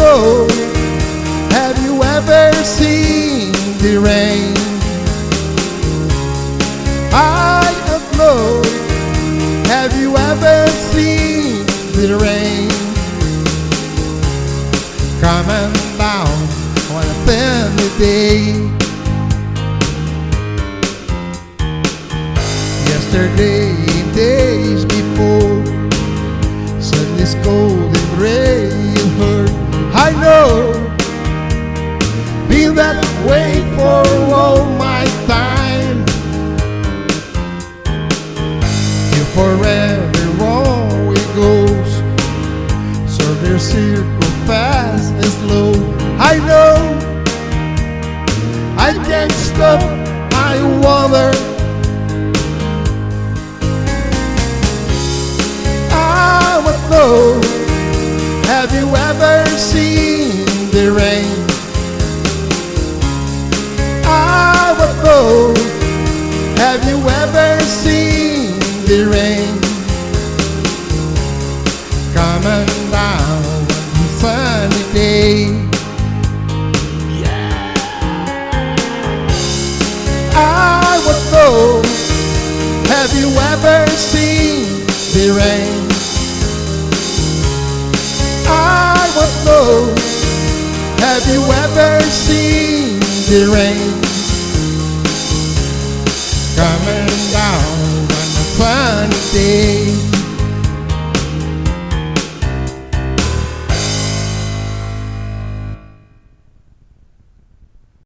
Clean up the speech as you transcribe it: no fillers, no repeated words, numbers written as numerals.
know, have you ever seen the rain? I don't know, have you ever seen the rain coming down on a sunny day? Yesterday and days before, sun is cold and rain hurt. I know, been that way for all my time. You forever always goes, so their circle fast and slow. I know, I can't stop, I wonder. I would know, have you ever seen the rain? I would know, have you ever seen the rain coming down on a sunny day? Yeah. I would know, have you ever seen the rain? I would know, have you ever seen the rain coming down on a sunny day?